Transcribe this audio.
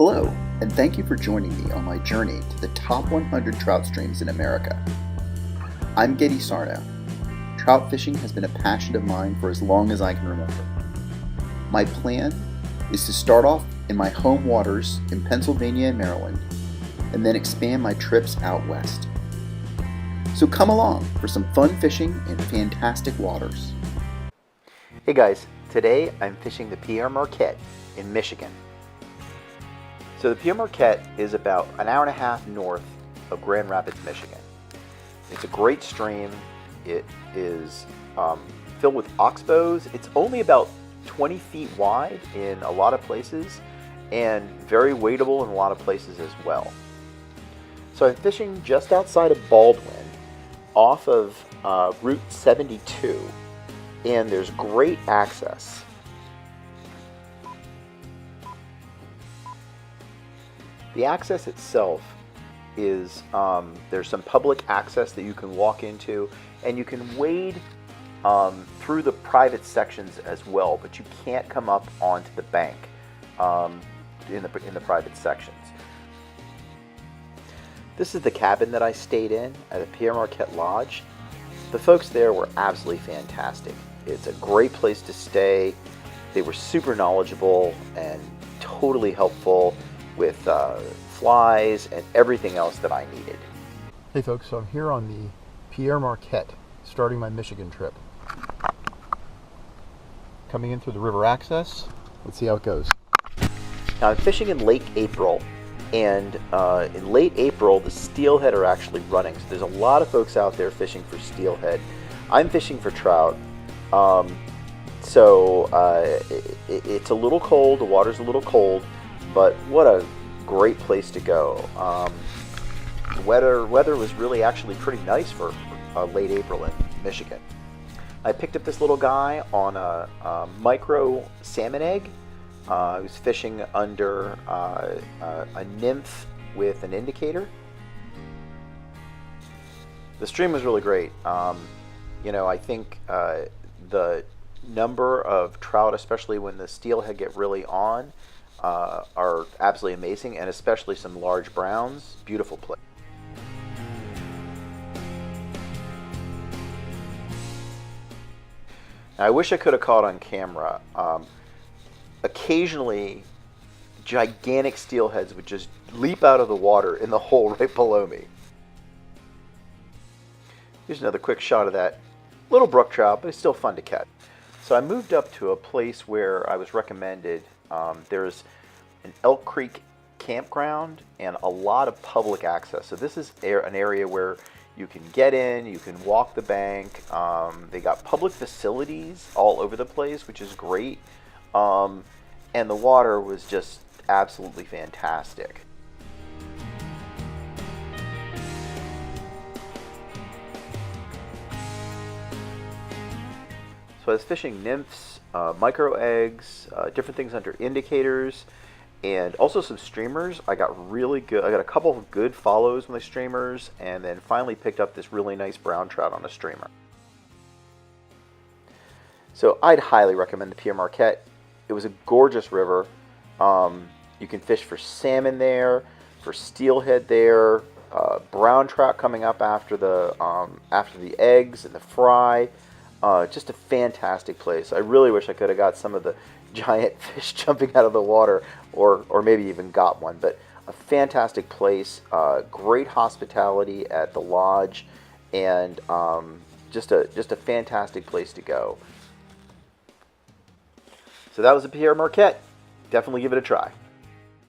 Hello, and thank you for joining me on my journey to the top 100 trout streams in America. I'm Getty Sarno. Trout fishing has been a passion of mine for as long as I can remember. My plan is to start off in my home waters in Pennsylvania and Maryland, and then expand my trips out west. So come along for some fun fishing in fantastic waters. Hey guys, today I'm fishing the Pere Marquette in Michigan. So the Pere Marquette is about an hour and a half north of Grand Rapids, Michigan. It's a great stream. It is filled with oxbows. It's only about 20 feet wide in a lot of places and very wadeable in a lot of places as well. So I'm fishing just outside of Baldwin off of Route 72, and there's great access. The access itself is, there's some public access that you can walk into, and you can wade through the private sections as well, but you can't come up onto the bank in the private sections. This is the cabin that I stayed in at the Pere Marquette Lodge. The folks there were absolutely fantastic. It's a great place to stay. They were super knowledgeable and totally helpful with flies and everything else that I needed. Hey folks, so I'm here on the Pere Marquette, starting my Michigan trip. Coming in through the river access, let's see how it goes. Now I'm fishing in late April, and in late April the steelhead are actually running. So there's a lot of folks out there fishing for steelhead. I'm fishing for trout. It's a little cold, the water's a little cold, but what a great place to go. The weather was really actually pretty nice for late April in Michigan. I picked up this little guy on a micro salmon egg. I was fishing under a nymph with an indicator. The stream was really great. I think the number of trout, especially when the steelhead get really on, are absolutely amazing, and especially some large browns. Beautiful place. Now, I wish I could have caught on camera. Occasionally, gigantic steelheads would just leap out of the water in the hole right below me. Here's another quick shot of that little brook trout, but it's still fun to catch. So I moved up to a place where I was recommended. There's an Elk Creek campground and a lot of public access. So this is an area where you can get in, you can walk the bank. They got public facilities all over the place, which is great. And the water was just absolutely fantastic. So I was fishing nymphs, micro eggs, different things under indicators, and also some streamers. I got a couple of good follows with my streamers, and then finally picked up this really nice brown trout on a streamer. So I'd highly recommend the Pere Marquette. It was a gorgeous river. You can fish for salmon there, for steelhead there, brown trout coming up after the eggs and the fry. Just a fantastic place. I really wish I could have got some of the giant fish jumping out of the water, or maybe even got one. But a fantastic place, great hospitality at the lodge, and just a fantastic place to go. So that was the Pere Marquette. Definitely give it a try.